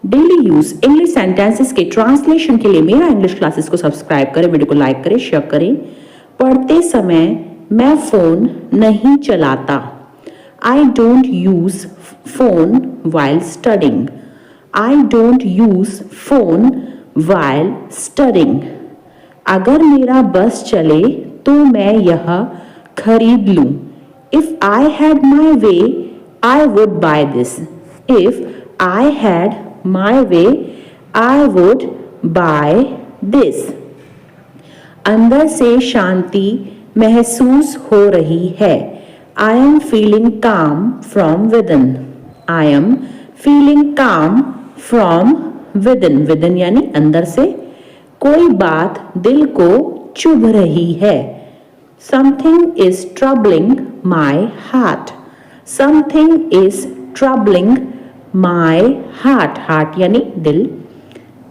Daily use English sentences के translation के लिए मेरा इंग्लिश क्लासेस को सब्सक्राइब करें, वीडियो को लाइक करें, शेयर करें। पढ़ते समय मैं फोन नहीं चलाता। I don't use phone while studying. I don't use phone while studying. अगर मेरा बस चले तो मैं यह खरीद लूं। If I had my way I would by this. If I had my way, I would buy this. अंदर से शांति महसूस हो रही है। I am feeling calm from within. I am feeling calm from within. Within यानी अंदर से। कोई बात दिल को चुभ रही है। Something is troubling my heart. Something is troubling my heart. Heart यानी दिल।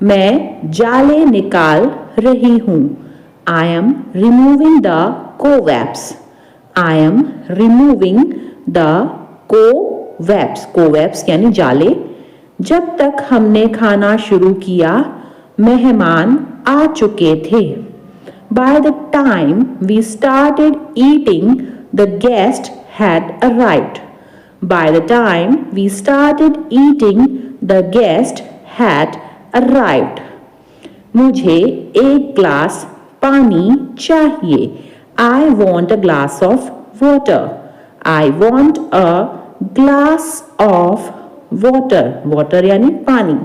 मैं जाले निकाल रही हूं। I am removing the cobwebs. I am removing the cobwebs. Cobwebs यानी जाले। जब तक हमने खाना शुरू किया मेहमान आ चुके थे। By the time we started eating the guest had arrived. By the time we started eating, the guest had arrived. मुझे एक ग्लास पानी चाहिए। I want a glass of water. I want a glass of water. Water यानी पानी।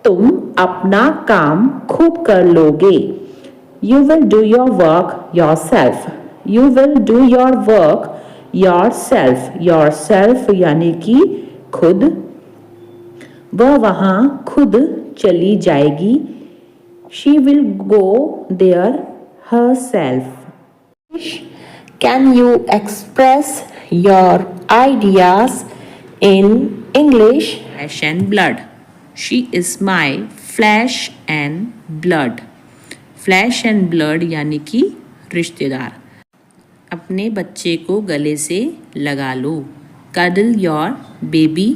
तुम अपना काम खुद कर लोगे। You will do your work yourself. You will do your work yourself. Yourself यानी कि खुद। वह वहां खुद चली जाएगी। She will go there herself. Can you express your ideas in English? Flesh and blood. She is my flesh and blood. Flesh and blood यानी कि रिश्तेदार। अपने बच्चे को गले से लगा लो। Cuddle your baby.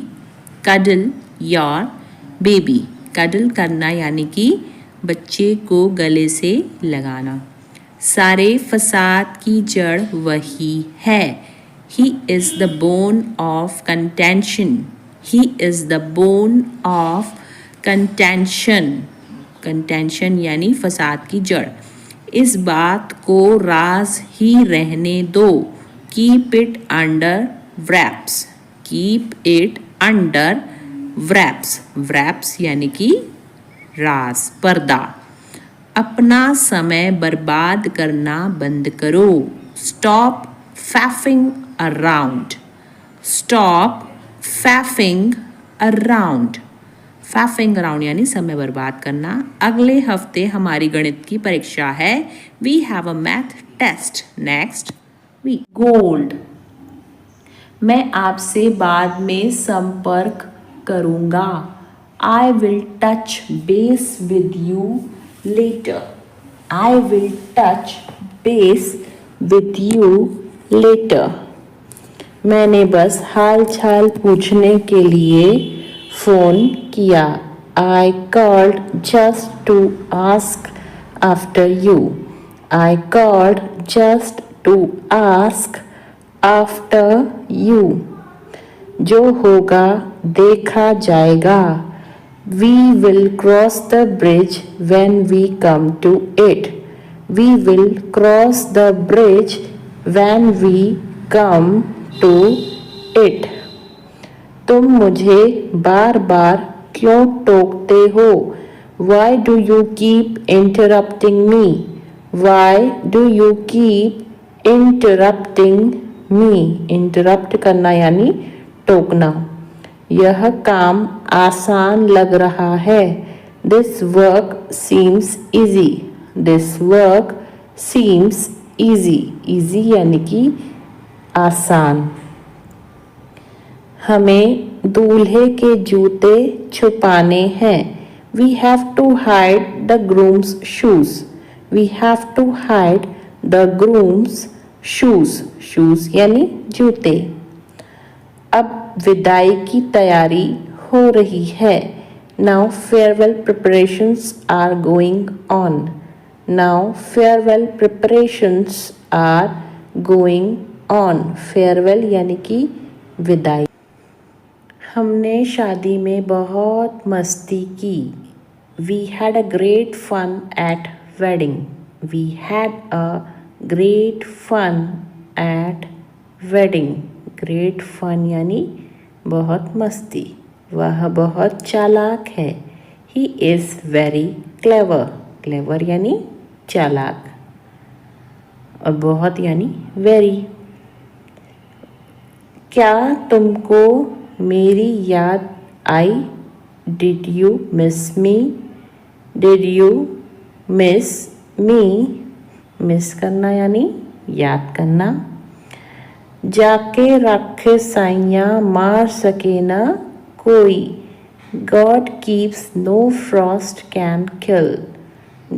Cuddle your baby. Cuddle करना यानी कि बच्चे को गले से लगाना। सारे फसाद की जड़ वही है। He is the bone of contention. He is the bone of contention. Contention यानी फसाद की जड़। इस बात को राज ही रहने दो। Keep it under wraps. Keep it under wraps. Wraps यानी कि राज, पर्दा। अपना समय बर्बाद करना बंद करो। Stop faffing around. Stop faffing around. फैफिंग around यानी समय बर्बाद करना। अगले हफ्ते हमारी गणित की परीक्षा है। We have a math test next week. Gold. मैं आपसे बाद में संपर्क करूंगा। I will touch base with you later. I will touch base with you later. मैंने बस हाल चाल पूछने के लिए फोन किया। I called just to ask after you. I called just to ask after you. जो होगा देखा जाएगा। We will cross the bridge when we come to it. We will cross the bridge when we come to it. तुम मुझे बार बार क्यों टोकते हो? Why do you keep interrupting me? Why do you keep interrupting me? Interrupt करना यानी टोकना। यह काम आसान लग रहा है। This work seems easy. This work seems easy. Easy यानी कि आसान। हमें दूल्हे के जूते छुपाने हैं। We have to hide the groom's shoes. We have to hide the groom's shoes. Shoes यानी जूते। अब विदाई की तैयारी हो रही है। Now farewell preparations are going on. Now farewell preparations are going on. Farewell यानी कि विदाई। हमने शादी में बहुत मस्ती की। We had a great fun at wedding. We had a great fun at wedding. Great fun यानी बहुत मस्ती। वह बहुत चालाक है। He is very clever. Clever यानी चालाक और बहुत यानी very। क्या तुमको मेरी याद आई? Did you miss me? Did you miss me? Miss करना यानी याद करना। जाके रखे साइयाँ मार सके ना कोई। God keeps no frost can kill.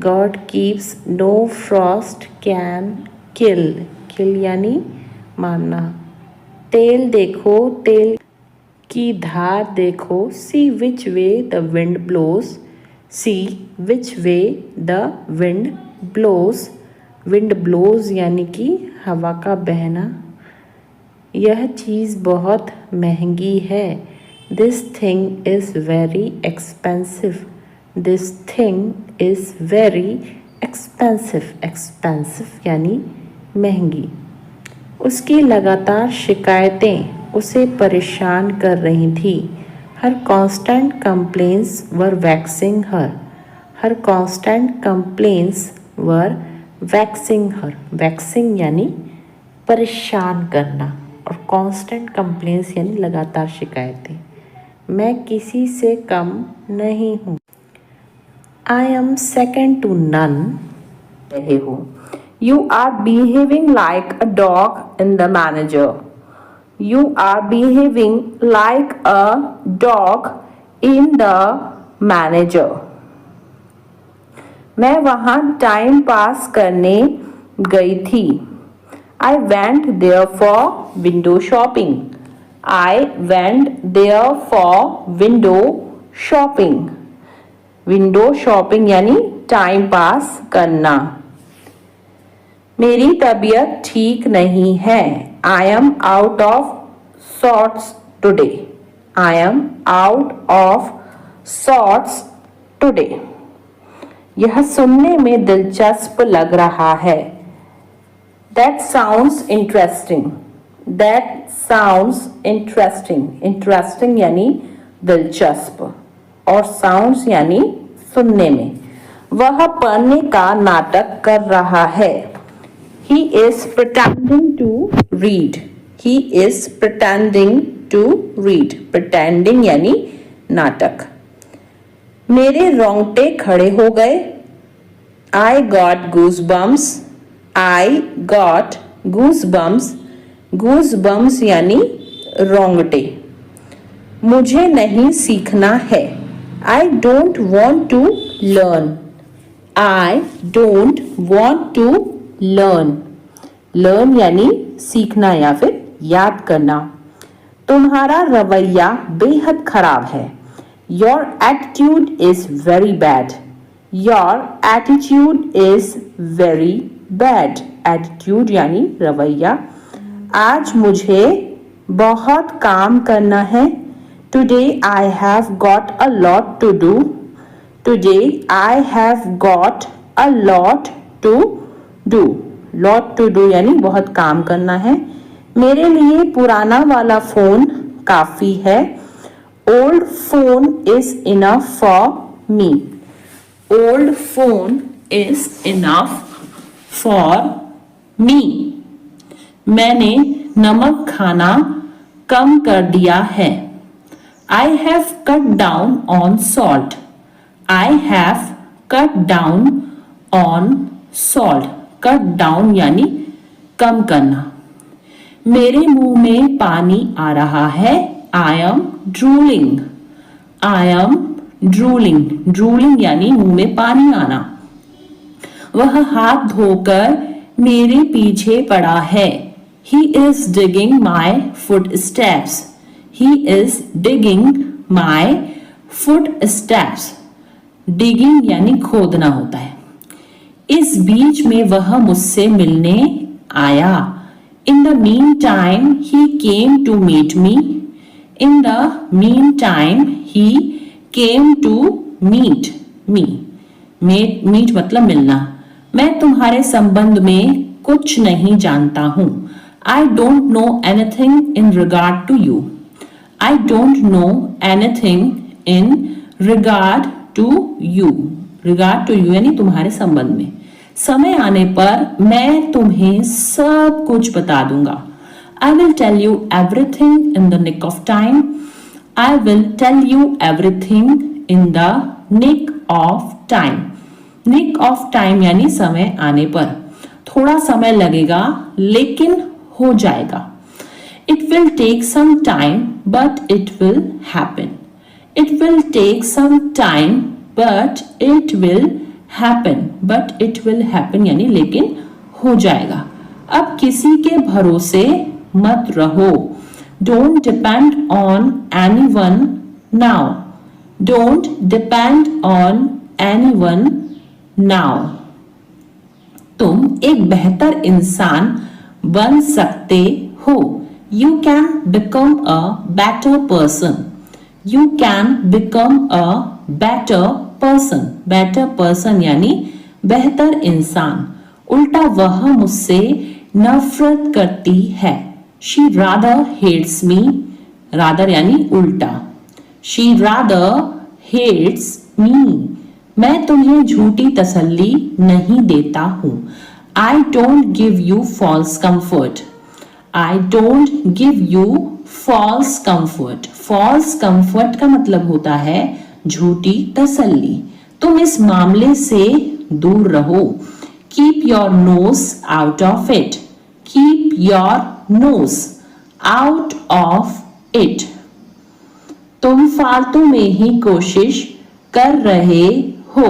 God keeps no frost can kill. Kill यानी मारना। तेल देखो तेल की धार देखो। See which way the wind blows. See which way the wind blows. Wind blows यानी कि हवा का बहना। यह चीज़ बहुत महंगी है। This thing is very expensive. This thing is very expensive. Expensive यानी महंगी। उसकी लगातार शिकायतें उसे परेशान कर रही थी। Her constant complaints were vexing her. Her constant complaints were vexing her. Vexing यानी परेशान करना और constant complaints यानी लगातार शिकायतें। मैं किसी से कम नहीं हूँ। I am second to none. रहे हो। You are behaving like a dog in the manager. You are behaving like a dog in the manager. मैं वहाँ टाइम पास करने गई थी। I went there for window shopping. I went there for window shopping. Window shopping यानी time pass करना। मेरी तबीयत ठीक नहीं है। I am out of sorts today. I am out of sorts today. यह सुनने में दिलचस्प लग रहा है। That sounds interesting. That sounds interesting. Interesting यानी दिलचस्प और sounds यानी सुनने में। वह पढ़ने का नाटक कर रहा है। He is pretending to read. He is pretending to read. Pretending यानी नाटक। मेरे रोंगटे खड़े हो गए। I got goosebumps. I got goosebumps. Goosebumps यानी रोंगटे। मुझे नहीं सीखना है। I don't want to learn. I don't want to learn. Learn यानी सीखना या फिर याद करना। तुम्हारा रवैया बेहद खराब है। Your attitude is very bad. Your attitude is very bad. Attitude यानी रवैया। आज मुझे बहुत काम करना है। Today I have got a lot to do. Today I have got a lot to do. Lot to do यानी बहुत काम करना है। मेरे लिए पुराना वाला फ़ोन काफ़ी है। Old phone is enough for me. Old phone is enough for me. मैंने नमक खाना कम कर दिया है। I have cut down on salt. I have cut down on salt. Cut down यानी कम करना। मेरे मुंह में पानी आ रहा है। I am drooling. I am drooling. Drooling यानी मुंह में पानी आना। वह हाथ धोकर मेरे पीछे पड़ा है। He is digging my footsteps. He is digging my foot steps, digging यानी खोदना होता है। इस बीच में वह मुझसे मिलने आया। In the meantime he came to meet me. In the meantime he came to meet me. Meet मतलब मिलना। मैं तुम्हारे संबंध में कुछ नहीं जानता हूं। I don't know anything in regard to you. I don't know anything in regard to you. regard to you यानी तुम्हारे संबंध में। समय आने पर मैं तुम्हें सब कुछ बता दूंगा। I will tell you everything in the nick of time. I will tell you everything in the nick of time. nick of time यानी समय आने पर। थोड़ा समय लगेगा लेकिन हो जाएगा। It will take some time but it will happen. It will take some time but it will happen. But it will happen यानी लेकिन हो जाएगा। अब किसी के भरोसे मत रहो। Don't depend on anyone now. Don't depend on anyone now. तुम एक बेहतर इंसान बन सकते हो। You can become a better person. You can become a better person. Better person यानी बेहतर इंसान। उल्टा वह मुझसे नफरत करती है। She rather hates me. Rather यानी उल्टा। She rather hates me. मैं तुम्हें झूठी तसल्ली नहीं देता हूं। I don't give you false comfort. I don't give you false comfort. False comfort का मतलब होता है झूठी तसल्ली। तुम इस मामले से दूर रहो। Keep your nose out of it. Keep your nose out of it. तुम फालतू में ही कोशिश कर रहे हो।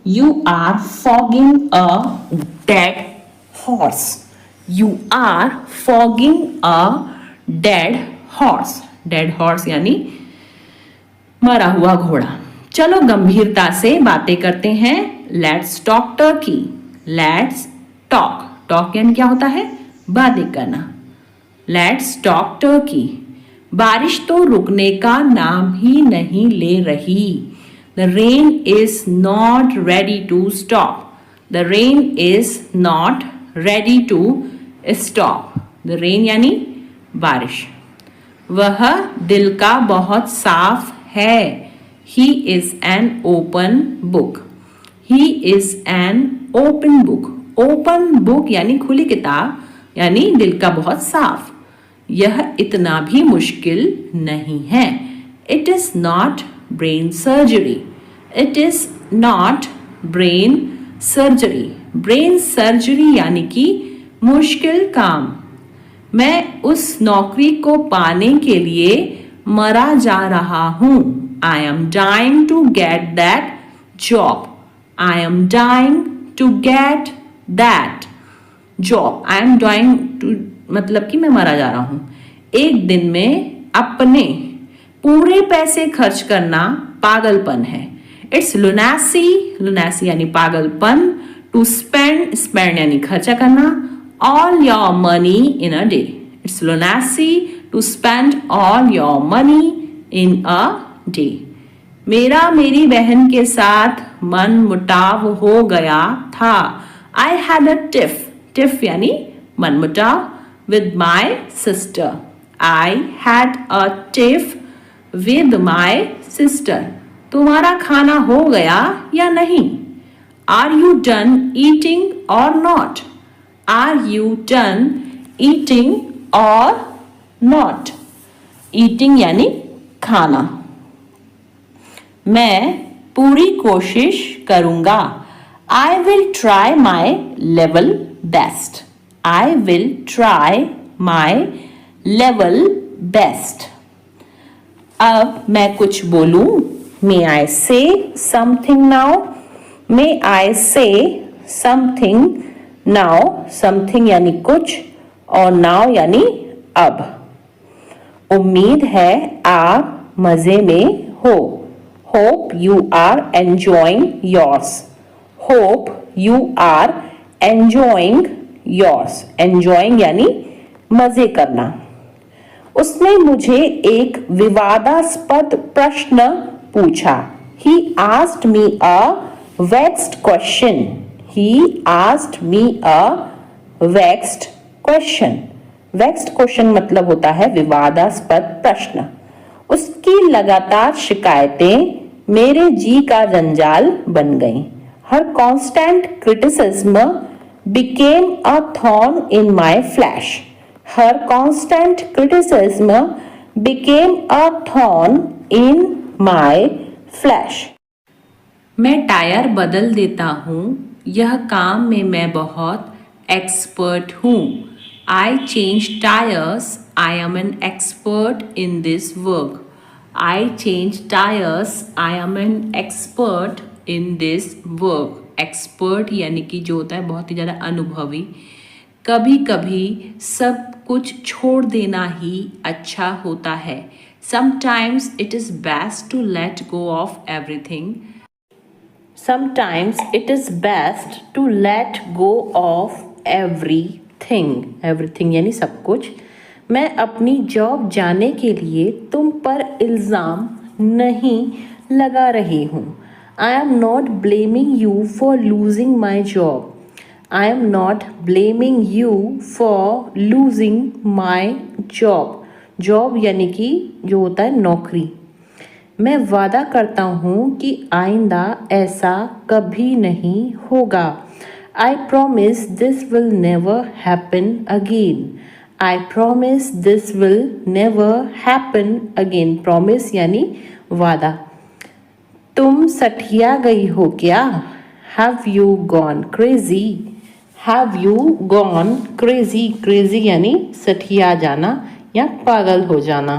You are fogging a dead horse. You are fogging a dead horse. Dead horse यानी मरा हुआ घोड़ा। चलो गंभीरता से बातें करते हैं। Let's talk turkey. Let's talk. Talk यानी क्या होता है? बातें करना। Let's talk turkey. बारिश तो रुकने का नाम ही नहीं ले रही। The rain is not ready to stop. The rain is not ready to stop. The rain यानी बारिश। वह दिल का बहुत साफ है। He is an open book. He is an open book. Open book यानी खुली किताब यानी दिल का बहुत साफ। यह इतना भी मुश्किल नहीं है। It is not brain surgery. It is not brain surgery. Brain surgery यानी कि मुश्किल काम। मैं उस नौकरी को पाने के लिए मरा जा रहा हूं। I am dying to get that job. I am dying to get that job. I am dying to मतलब कि मैं मरा जा रहा हूं। एक दिन में अपने पूरे पैसे खर्च करना पागलपन है। It's lunacy. Lunacy यानी पागलपन। To spend. Spend यानी खर्चा करना। All your money in a day. It's lunacy to spend all your money in a day. मेरा मेरी बहन के साथ मन मुटाव हो गया था। I had a tiff. Tiff यानी मन मुटाव with my sister. I had a tiff with my sister. तुम्हारा खाना हो गया या नहीं? Are you done eating or not? Are you done eating or not? Eating यानी खाना। मैं पूरी कोशिश करूंगा। I will try my level best. I will try my level best. अब मैं कुछ बोलूं? May I say something now? May I say something now? Something यानी कुछ और now यानी अब। उम्मीद है आप मजे में हो। Hope you are enjoying yours. Hope you are enjoying yours. Enjoying यानी मजे करना। उसने मुझे एक विवादास्पद प्रश्न पूछा। He asked me a vexed question. He asked me a vexed question. Vexed question मतलब होता है विवादास्पद प्रश्न। उसकी लगातार शिकायतें मेरे जी का जंजाल बन गईं। Her constant criticism became a thorn in my flesh. Her constant criticism became a thorn in my flesh. मैं टायर बदल देता हूँ, यह काम में मैं बहुत एक्सपर्ट हूँ। I change tires. I am an expert in this work. I change tires. I am an expert in this work. Expert यानी कि जो होता है बहुत ही ज़्यादा अनुभवी। कभी कभी सब कुछ छोड़ देना ही अच्छा होता है। Sometimes it is best to let go of everything. Sometimes it is best to let go of everything. Everything यानी सब कुछ। मैं अपनी जॉब जाने के लिए तुम पर इल्ज़ाम नहीं लगा रही हूँ। I am not blaming you for losing my job. I am not blaming you for losing my job. Job यानी कि जो होता है नौकरी। मैं वादा करता हूँ कि आइंदा ऐसा कभी नहीं होगा। I promise this will never happen again. I promise this will never happen again. Promise यानी वादा। तुम सठिया गई हो क्या? Have you gone crazy? Have you gone crazy? Crazy यानी सठिया जाना या पागल हो जाना।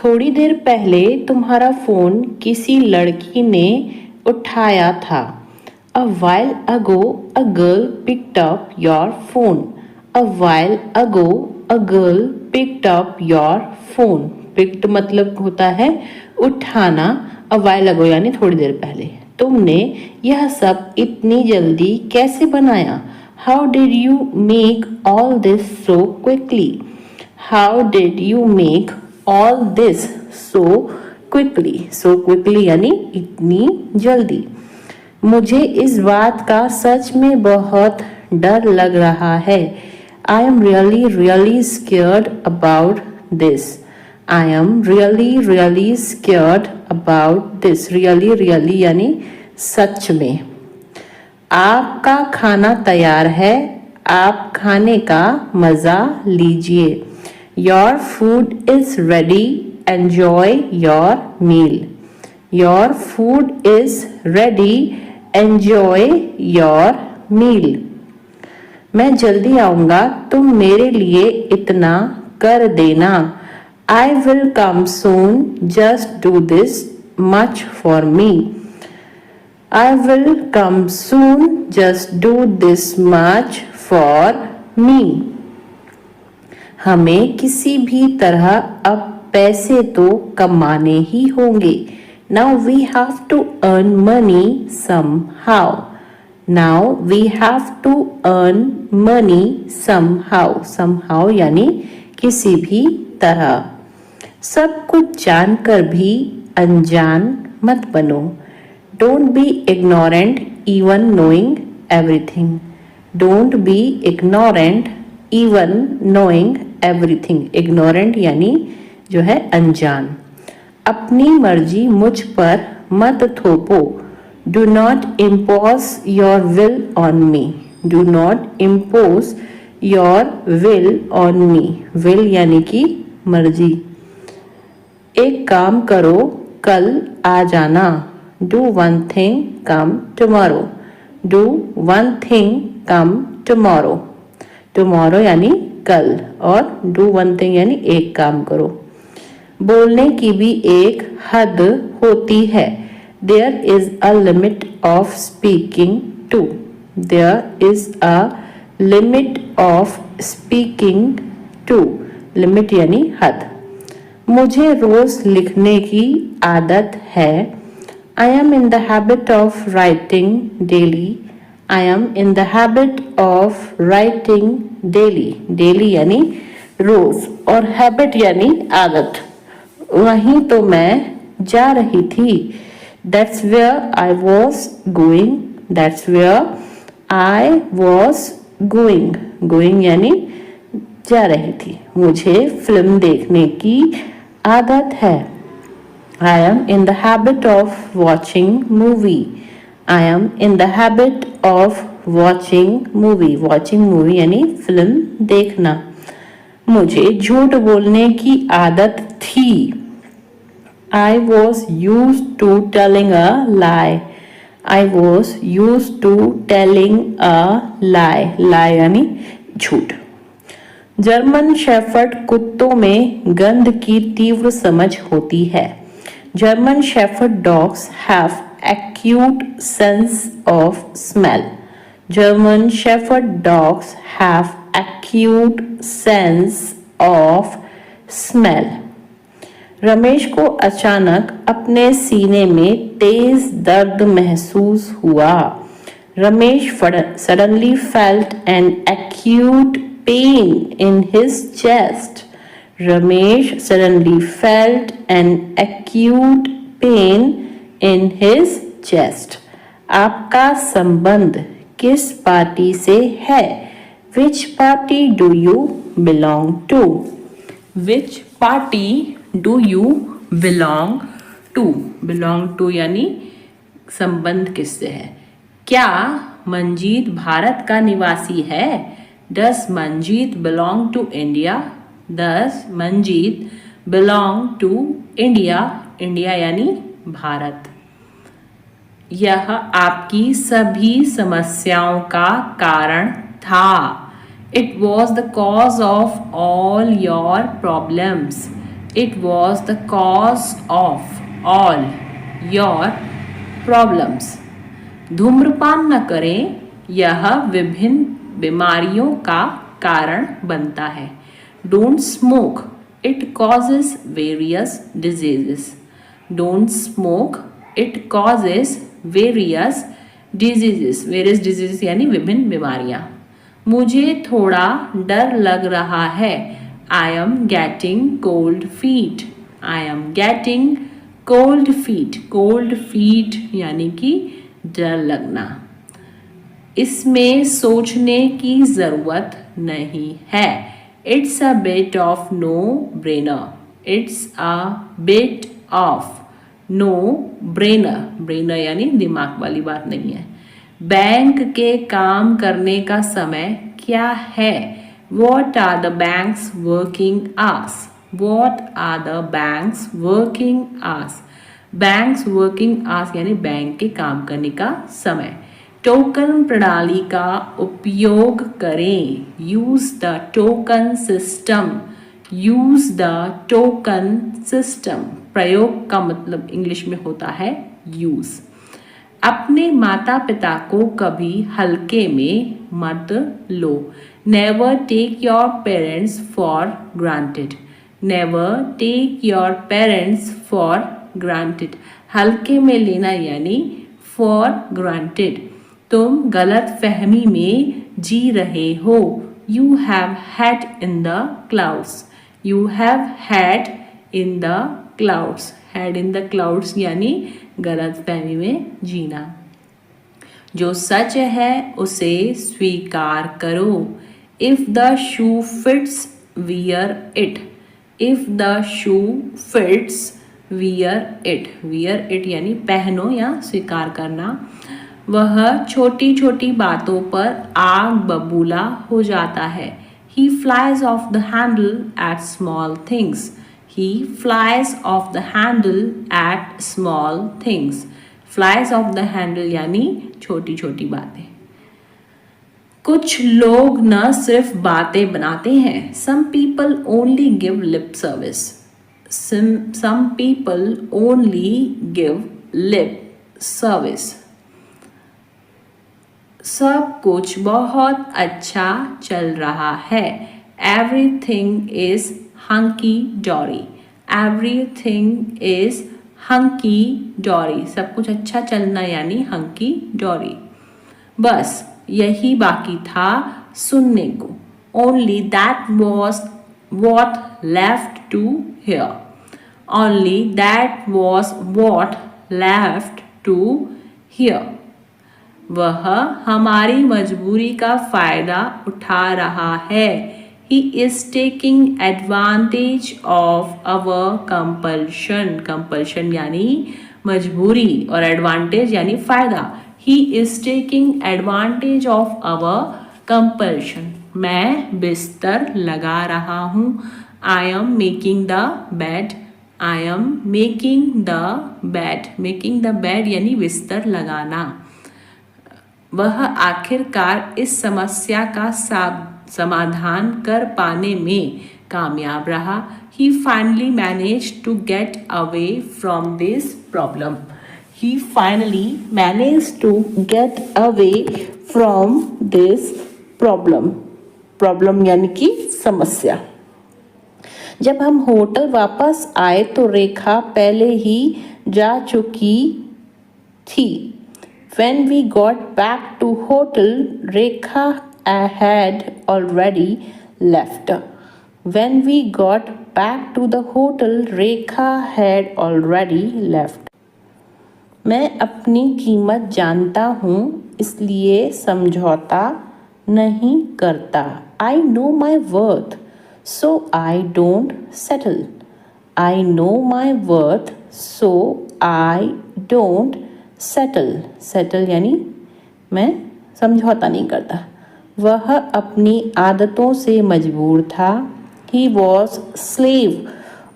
थोड़ी देर पहले तुम्हारा फ़ोन किसी लड़की ने उठाया था। A while ago, a girl picked up your phone. A while ago, a girl picked up your phone. Picked मतलब होता है उठाना। A while ago यानी थोड़ी देर पहले। तुमने यह सब इतनी जल्दी कैसे बनाया? How did you make all this so quickly? How did you make all this so quickly? So quickly यानी इतनी जल्दी। मुझे इस बात का सच में बहुत डर लग रहा है। I am really, really scared about this. I am really, really scared about this. Really, really यानी सच में। आपका खाना तैयार है, आप खाने का मज़ा लीजिए। Your food is ready. Enjoy your meal. Your food is ready. Enjoy your meal. मैं जल्दी आऊँगा, तुम मेरे लिए इतना कर देना। I will come soon. Just do this much for me. I will come soon. Just do this much for me. हमें किसी भी तरह अब पैसे तो कमाने ही होंगे। Now we have to earn money somehow. Now we have to earn money somehow. Somehow यानी किसी भी तरह। सब कुछ जानकर भी अनजान मत बनो। Don't be ignorant even knowing everything. Don't be ignorant even knowing everything. Ignorant यानी जो है अनजान। अपनी मर्जी मुझ पर मत थोपो। Do not impose your will on me. Do not impose your will on me. Will यानी कि मर्जी। एक काम करो, कल आ जाना। Do one thing, come tomorrow. Do one thing, come tomorrow. Tomorrow यानी कल और do one thing यानी एक काम करो। बोलने की भी एक हद होती है। There is a limit of speaking too. There is a limit of speaking too. Limit यानी हद। मुझे रोज लिखने की आदत है. I am in the habit of writing daily. I am in the habit of writing daily. Daily यानी रोज और habit यानी आदत. वहीं तो मैं जा रही थी. That's where I was going. That's where I was going. Going यानी जा रही थी. मुझे फिल्म देखने की आदत है. I am in the habit of watching movie. I am in the habit of watching movie. Watching movie यानी फिल्म देखना. मुझे झूठ बोलने की आदत थी. I was used to telling a lie. I was used to telling a lie. Lie यानी झूठ. जर्मन शेफर्ड कुत्तों में गंध की तीव्र समझ होती है. German Shepherd dogs have acute sense of smell. German Shepherd dogs have acute sense of smell. Ramesh को अचानक अपने सीने में तेज दर्द महसूस हुआ. Ramesh suddenly felt an acute pain in his chest. Ramesh suddenly felt an acute pain in his chest. आपका संबंध किस पार्टी से है? Which party do you belong to? Which party do you belong to? Belong to यानी संबंध किससे है? क्या मंजीत भारत का निवासी है? Does Manjeet belong to India? Does Manjeet belong to India? India यानी भारत. यह आपकी सभी समस्याओं का कारण था. It was the cause of all your problems. It was the cause of all your problems. धूम्रपान न करें, यह विभिन्न बीमारियों का कारण बनता है. Don't smoke. It causes various diseases. Don't smoke. It causes various diseases. Various diseases यानी विभिन्न बीमारियां. मुझे थोड़ा डर लग रहा है. I am getting cold feet. I am getting cold feet. Cold feet यानी कि डर लगना. इसमें सोचने की जरूरत नहीं है. It's a bit of no-brainer. It's a bit of no-brainer. Brainer यानी दिमाग वाली बात नहीं है. बैंक के काम करने का समय क्या है? What are the bank's working hours? What are the bank's working hours? Bank's working hours यानी बैंक के काम करने का समय. टोकन प्रणाली का उपयोग करें. Use the token system. Use the token system. प्रयोग का मतलब इंग्लिश में होता है यूज. अपने माता पिता को कभी हल्के में मत लो. Never take your parents for granted. Never take your parents for granted. हल्के में लेना यानी फॉर ग्रांटेड. तुम गलत फहमी में जी रहे हो. You have had in the clouds. You have had in the clouds. Had in the clouds यानी गलत फहमी में जीना. जो सच है उसे स्वीकार करो. If the shoe fits wear it. If the shoe fits wear it. Wear it यानी पहनो या स्वीकार करना. वह छोटी छोटी बातों पर आग बबूला हो जाता है. He flies off the handle at small things. He flies off the handle at small things. Flies off the handle यानी छोटी छोटी बातें. कुछ लोग न सिर्फ बातें बनाते हैं. Some people only give lip service. Some people only give lip service. सब कुछ बहुत अच्छा चल रहा है. Everything is hunky dory. Everything is hunky dory, सब कुछ अच्छा चलना यानी हंकी डॉरी। बस यही बाकी था सुनने को। Only that was what left to hear. Only that was what left to hear. वह हमारी मजबूरी का फायदा उठा रहा है। He is taking advantage of our compulsion. Compulsion यानी मजबूरी और advantage यानी फायदा। He is taking advantage of our compulsion. मैं बिस्तर लगा रहा हूँ। I am making the bed. I am making the bed. Making the bed यानी बिस्तर लगाना। वह आखिरकार इस समस्या का समाधान कर पाने में कामयाब रहा। He finally managed to get away from this problem. He finally managed to get away from this problem. Problem यानी कि समस्या। जब हम होटल वापस आए तो रेखा पहले ही जा चुकी थी। When we got back to hotel, Rekha had already left. When we got back to the hotel, Rekha had already left. मैं अपनी कीमत जानता हूँ इसलिए समझौता नहीं करता। I know my worth, so I don't settle. I know my worth, so I don't settle. Settle यानी मैं समझौता नहीं करता। वह अपनी आदतों से मजबूर था। He was slave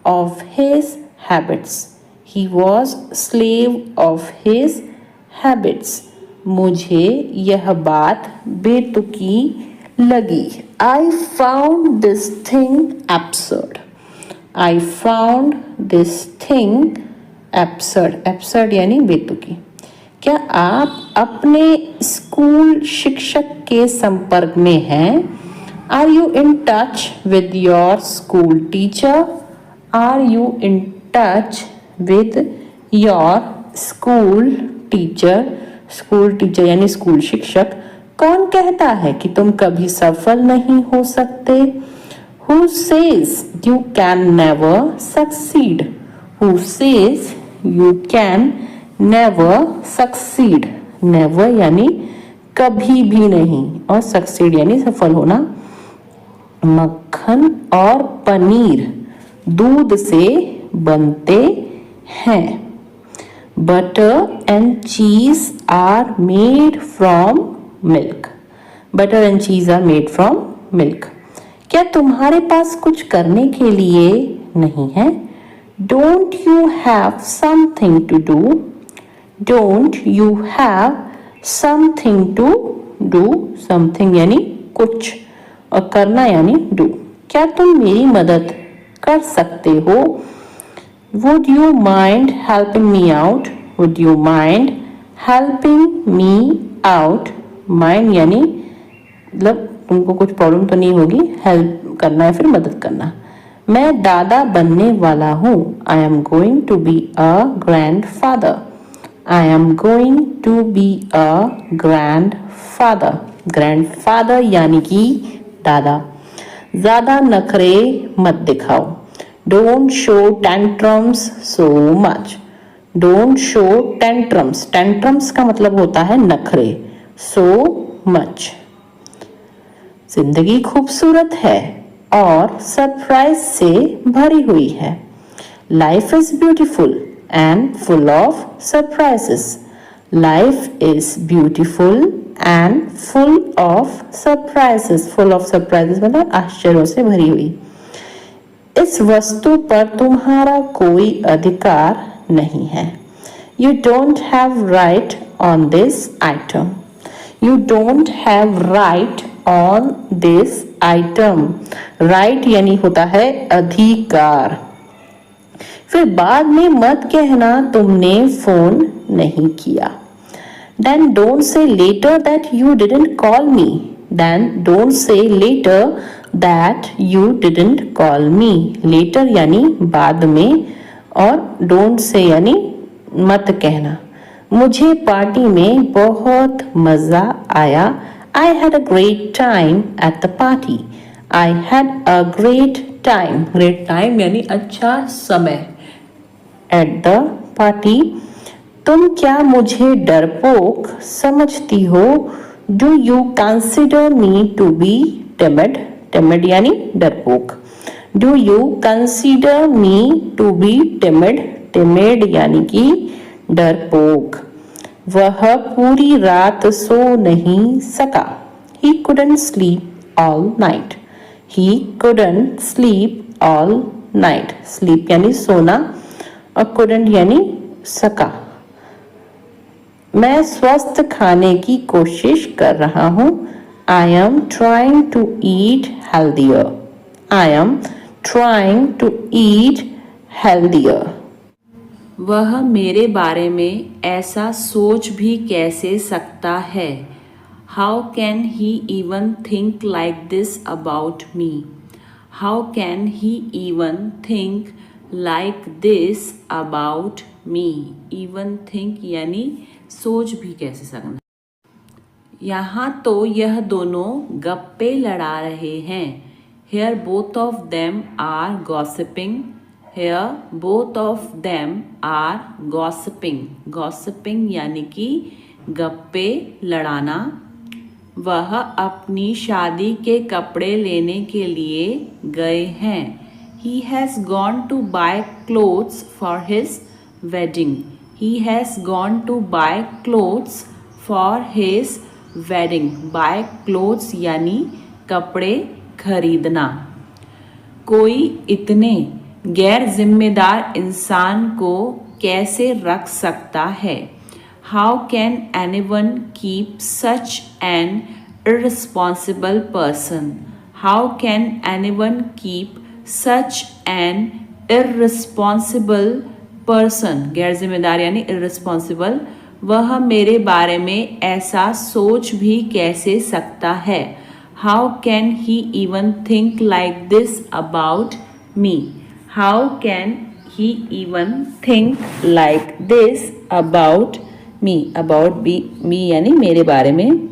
of his habits. He was slave of his habits. मुझे यह बात बेतुकी लगी। I found this thing absurd. I found this thing absurd. Absurd यानी बेतुकी। क्या आप अपने स्कूल शिक्षक के संपर्क में हैं? Are you in touch with your school teacher? Are you in touch with your school teacher? School teacher यानी स्कूल शिक्षक। कौन कहता है कि तुम कभी सफल नहीं हो सकते? Who says you can never succeed? Who says you can never succeed? Never यानी कभी भी नहीं और succeed यानी सफल होना। मक्खन और पनीर दूध से बनते हैं। Butter and cheese are made from milk. Butter and cheese are made from milk. क्या तुम्हारे पास कुछ करने के लिए नहीं है? Don't you have something to do? Don't you have something to do? Something यानी कुछ और करना यानी do. क्या तुम मेरी मदद कर सकते हो? Would you mind helping me out? Would you mind helping me out? Mind यानी मतलब तुमको कुछ प्रॉब्लम तो नहीं होगी, हेल्प करना है फिर मदद करना। मैं दादा बनने वाला हूँ। I am going to be a grandfather. I am going to be a grandfather. Grandfather यानी कि दादा। ज़्यादा नखरे मत दिखाओ। Don't show tantrums so much. Don't show tantrums. Tantrums का मतलब होता है नखरे। So much. जिंदगी खूबसूरत है और सरप्राइज से भरी हुई है। Life is beautiful and full of surprises. Life is beautiful and full of surprises. Full of surprises मतलब आश्चर्यों से भरी हुई। इस वस्तु पर तुम्हारा कोई अधिकार नहीं है। You don't have right on this item. You don't have right on this item. Right यानी होता है अधिकार। फिर बाद में मत कहना तुमने फोन नहीं किया। Then don't say later that you didn't call me. Then don't say later that you didn't call me. Later यानी बाद में और डोंट से यानी मत कहना। मुझे पार्टी में बहुत मज़ा आया। I had a great time at the party. I had a great time, great time यानी अच्छा समय, एट द पार्टी। तुम क्या मुझे डरपोक समझती हो? Do you consider me to be timid? Timid यानी डरपोक। Do you consider me to be timid? Timid यानी कि डरपोक। वह पूरी रात सो नहीं सका। He couldn't sleep all night. He couldn't sleep all night. Sleep यानी सोना और couldn't यानी सका। मैं स्वस्थ खाने की कोशिश कर रहा हूँ। I am trying to eat healthier. I am trying to eat healthier. वह मेरे बारे में ऐसा सोच भी कैसे सकता है? How can he even think like this about me? How can he even think like this about me? Even think यानी सोच भी कैसे सकना। यहाँ तो यह दोनों गप्पे लड़ा रहे हैं। Here both of them are gossiping. Here both of them are gossiping. Gossiping यानी कि गप्पे लड़ाना। वह अपनी शादी के कपड़े लेने के लिए गए हैं। He has gone to buy clothes for his wedding. He has gone to buy clothes for his wedding. Buy clothes यानी कपड़े खरीदना। कोई इतने गैर जिम्मेदार इंसान को कैसे रख सकता है? How can anyone keep such an irresponsible person? How can anyone keep such an irresponsible person? गैर जिम्मेदार यानी irresponsible। वह मेरे बारे में ऐसा सोच भी कैसे सकता है? How can he even think like this about me? How can he even think like this about me? About me यानी मेरे बारे में।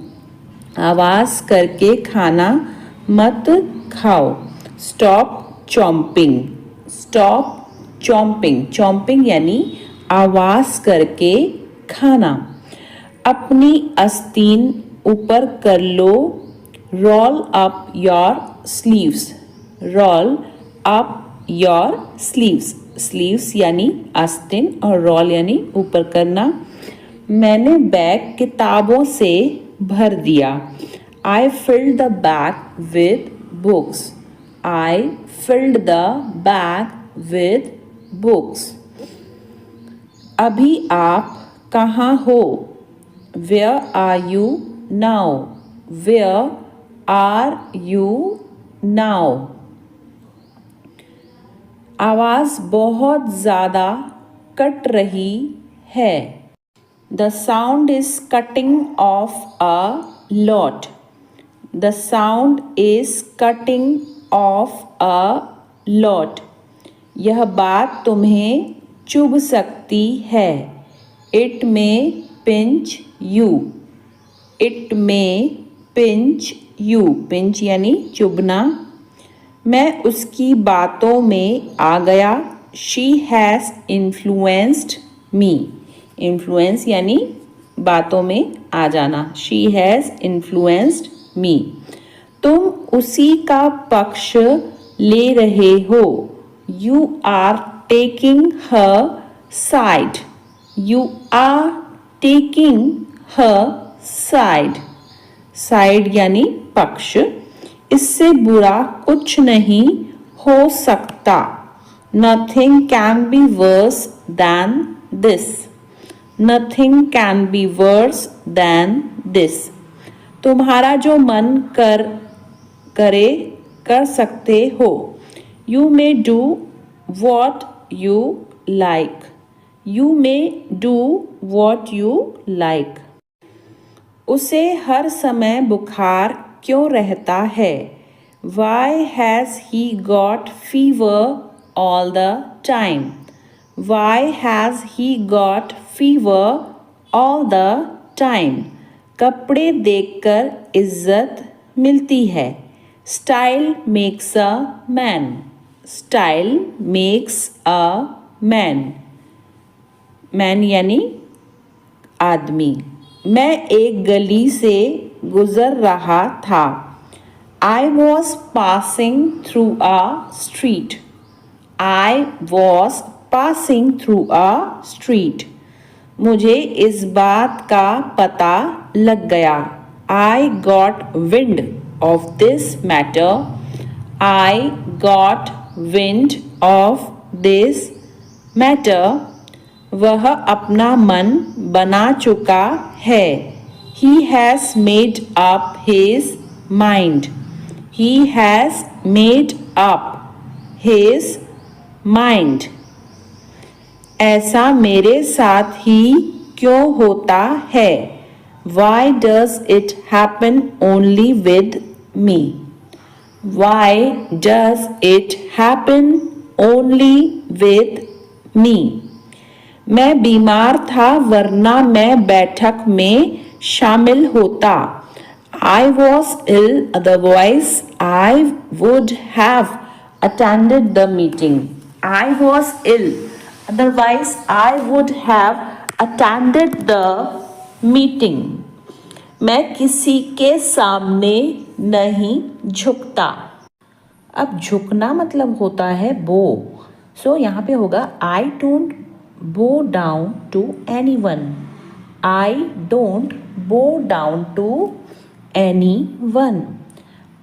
आवाज़ करके खाना मत खाओ। Stop chomping. Stop chomping. Chomping यानी आवाज़ करके खाना। अपनी आस्तीन ऊपर कर लो। Roll up your sleeves. Roll up your sleeves. Sleeves यानी आस्तीन और roll यानी ऊपर करना। मैंने बैग किताबों से भर दिया। I filled the bag with books. I filled the bag with books. अभी आप कहाँ हो? Where are you now? Where are you now? आवाज़ बहुत ज़्यादा कट रही है। The sound is cutting off a lot. The sound is cutting off a lot. यह बात तुम्हें चुभ सकती है। It may pinch you. It may pinch you. Pinch यानी चुभना। मैं उसकी बातों में आ गया। She has influenced me. Influence यानी बातों में आ जाना। She has influenced me. तुम उसी का पक्ष ले रहे हो। You are taking her side. You are taking her side. Side यानी पक्ष। इससे बुरा कुछ नहीं हो सकता। Nothing can be worse than this. Nothing can be worse than this. तुम्हारा जो मन कर सकते हो। You may do what you like. You may do what you like. उसे हर समय बुखार क्यों रहता है? Why has he got fever all the time? Why has he got fever all the time? कपड़े देखकर इज्जत मिलती है. Style makes a man. Style makes a man. Man यानी आदमी. मैं एक गली से गुजर रहा था. I was passing through a street. I was passing through a street. मुझे इस बात का पता लग गया. I got wind of this matter. I got wind of this matter. वह अपना मन बना चुका है. He has made up his mind. He has made up his mind. ऐसा मेरे साथ ही क्यों होता है? Why does it happen only with me? Why does it happen only with me? मैं बीमार था वरना मैं बैठक में शामिल होता. I was ill, otherwise I would have attended the meeting. I was ill, otherwise I would have attended the meeting. मैं किसी के सामने नहीं झुकता. अब झुकना मतलब होता है बो. सो यहाँ पे होगा I don't bow down to anyone. I don't bow down to anyone.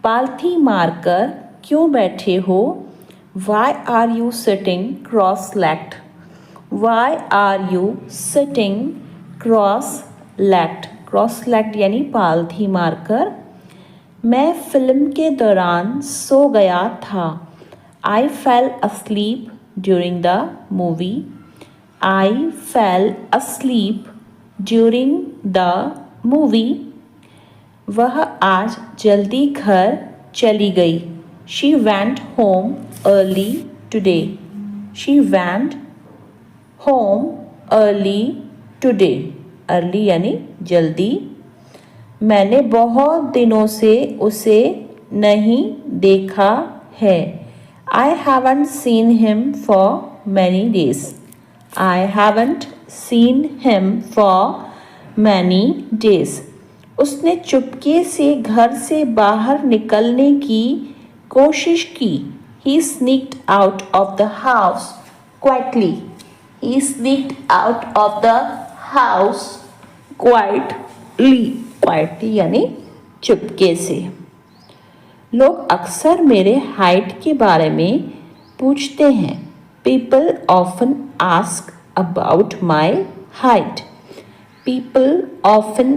पालथी मारकर क्यों बैठे हो? Why are you sitting cross-legged? Why are you sitting cross-legged? Cross-legged यानी पालथी मारकर. मैं फिल्म के दौरान सो गया था. I fell asleep during the movie. I fell asleep during the movie. वह आज जल्दी घर चली गई. She went home early today. She went home early today. Early यानी जल्दी. मैंने बहुत दिनों से उसे नहीं देखा है. I haven't seen him for many days. I haven't seen him for many days. उसने चुपके से घर से बाहर निकलने की कोशिश की. He sneaked out of the house quietly. He sneaked out of the house quietly. Quietly यानी चुपके से. लोग अक्सर मेरे हाइट के बारे में पूछते हैं. People often ask about my height. People often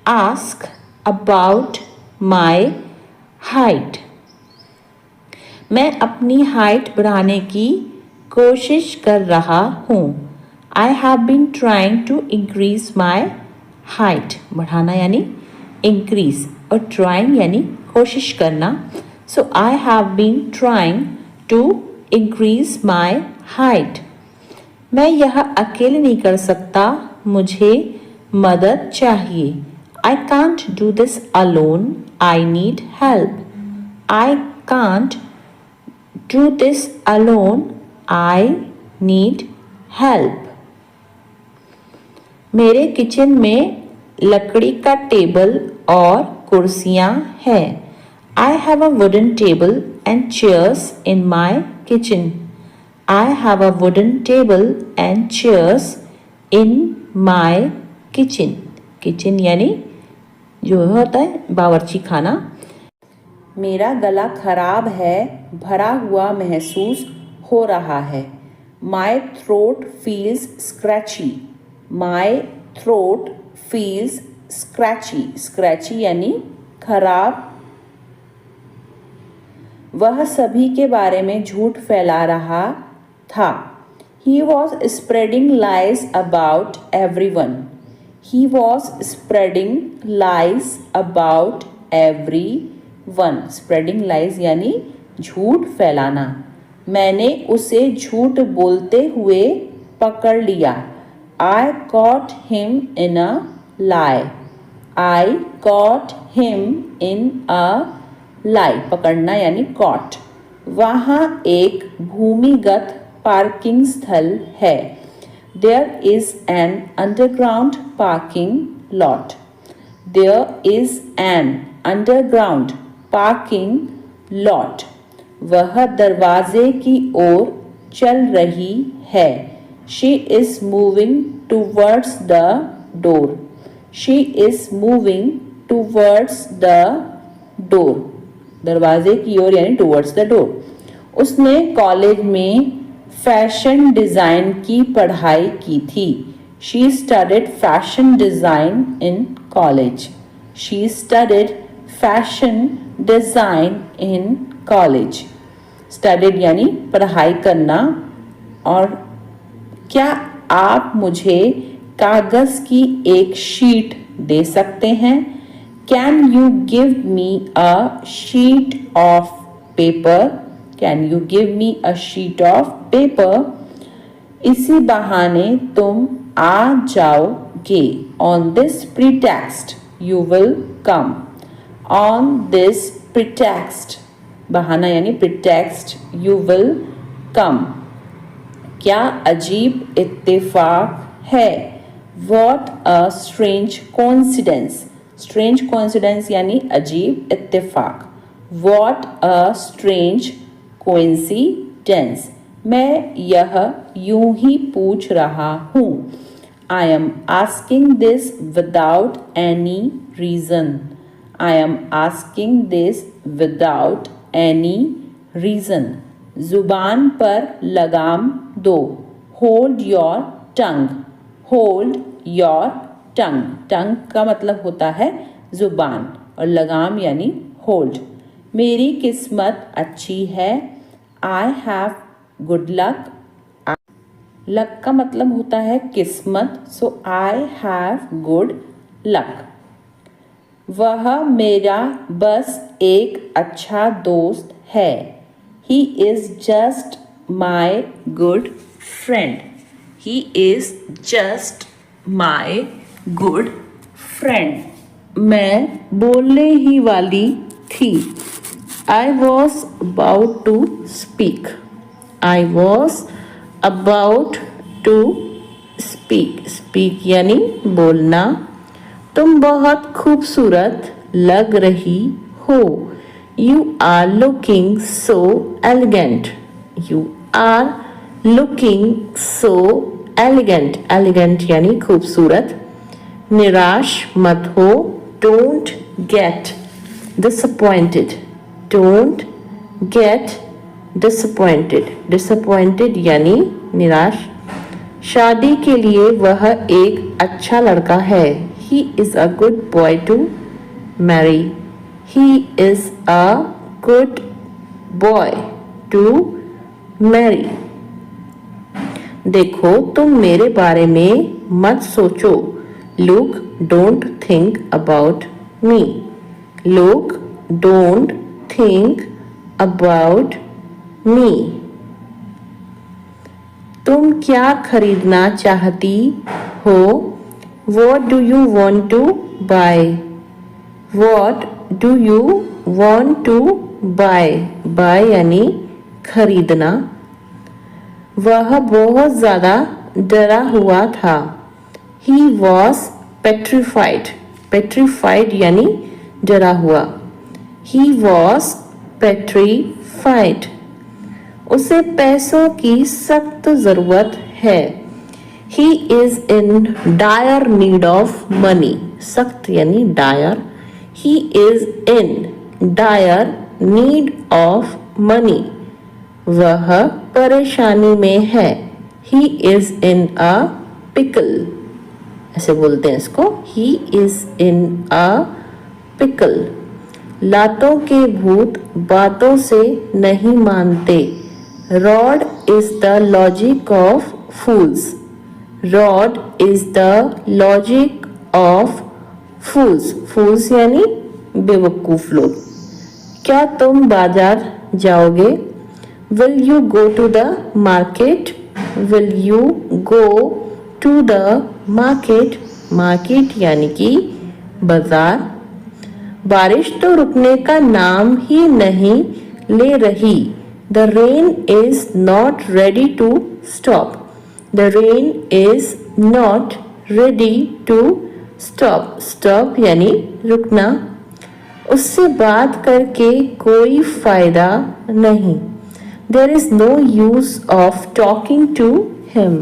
ask about my height. मैं अपनी हाइट बढ़ाने की कोशिश कर रहा हूँ. I have been trying to increase my height. बढ़ाना यानी increase और trying यानी कोशिश करना. So I have been trying to increase my height. मैं यह अकेले नहीं कर सकता. मुझे मदद चाहिए. I can't do this alone. I need help. I can't do this alone. I need help. मेरे किचन में लकड़ी का टेबल और कुर्सियाँ हैं. I have a wooden table and chairs in my kitchen. I have a wooden table and chairs in my kitchen. Kitchen यानी जो होता है बावर्ची खाना. मेरा गला खराब है. भरा हुआ महसूस हो रहा है. My throat feels scratchy. My throat feels scratchy. Scratchy यानी खराब. वह सभी के बारे में झूठ फैला रहा था. He was spreading lies about everyone. He was spreading lies about everyone. Spreading lies यानी झूठ फैलाना. मैंने उसे झूठ बोलते हुए पकड़ लिया। I caught him in a lie. I caught him in a lie. पकड़ना यानी caught। वहाँ एक भूमिगत पार्किंग स्थल है। There is an underground parking lot. There is an underground parking lot. वह दरवाजे की ओर चल रही है। She is moving towards the door. She is moving towards the door. दरवाजे की ओर यानी towards the door. उसने कॉलेज में फैशन डिज़ाइन की पढ़ाई की थी। She studied fashion design in college. She studied fashion design in college. Studied यानी पढ़ाई करना। और क्या आप मुझे कागज़ की एक शीट दे सकते हैं? Can you give me a sheet of paper? Can you give me a sheet of paper? इसी बहाने तुम आ जाओगे। On this pretext you will come. On this pretext बहाना यानी pretext you will come. क्या अजीब इत्तेफाक है। What a strange coincidence. Strange coincidence यानी अजीब इत्तेफाक। What a strange coincidence. मैं यह यूं ही पूछ रहा हूँ। I am asking this without any reason. I am asking this without any reason. जुबान पर लगाम दो। Hold your tongue. Hold your tongue. Tongue का मतलब होता है जुबान और लगाम यानी hold. मेरी किस्मत अच्छी है। I have good luck. Luck का मतलब होता है किस्मत। सो I have good luck. वह मेरा बस एक अच्छा दोस्त है। He is just my good friend. He is just my good friend. मैं बोलने ही वाली थी। I was about to speak. I was about to speak. Speak यानी बोलना। तुम बहुत खूबसूरत लग रही हो। You are looking so elegant. You are looking so elegant. Elegant यानी खूबसूरत। निराश मत हो। Don't get disappointed. Don't get disappointed. Disappointed यानी निराश। शादी के लिए वह एक अच्छा लड़का है। He is a good boy to marry. He is a good boy to marry. देखो तुम मेरे बारे में मत सोचो। Look, don't think about me. Look, don't think about me. तुम क्या खरीदना चाहती हो? What do you want to buy? What do you want to buy? Buy यानी खरीदना। वह बहुत ज़्यादा डरा हुआ था। He was petrified. Petrified यानी डरा हुआ। He was petrified. उसे पैसों की सख्त ज़रूरत है। He is in dire need of money. सख्त यानी dire. He is in dire need of money. वह परेशानी में है। He is in a pickle. ऐसे बोलते हैं इसको। He is in a pickle. लातों के भूत बातों से नहीं मानते। Rod is the logic of fools. Rod is the logic of fools. Fools यानी बेवकूफ लोग। क्या तुम बाजार जाओगे? Will you go to the market? Will you go to the market? Market यानी कि बाजार। बारिश तो रुकने का नाम ही नहीं ले रही। The rain is not ready to stop. The rain is not ready to stop. Stop यानी रुकना। उससे बात करके कोई फायदा नहीं। There is no use of talking to him.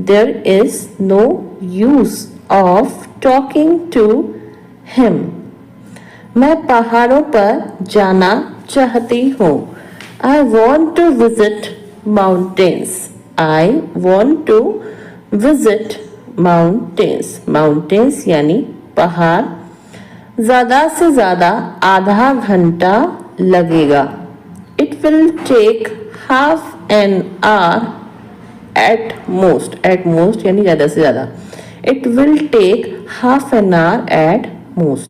There is no use of talking to him. मैं पहाड़ों पर जाना चाहती हूँ। I want to visit mountains. I want to visit mountains. Mountains यानी पहाड़। ज्यादा से ज्यादा आधा घंटा लगेगा। It will take half an hour at most. At most यानी ज्यादा से ज्यादा। It will take half an hour at most.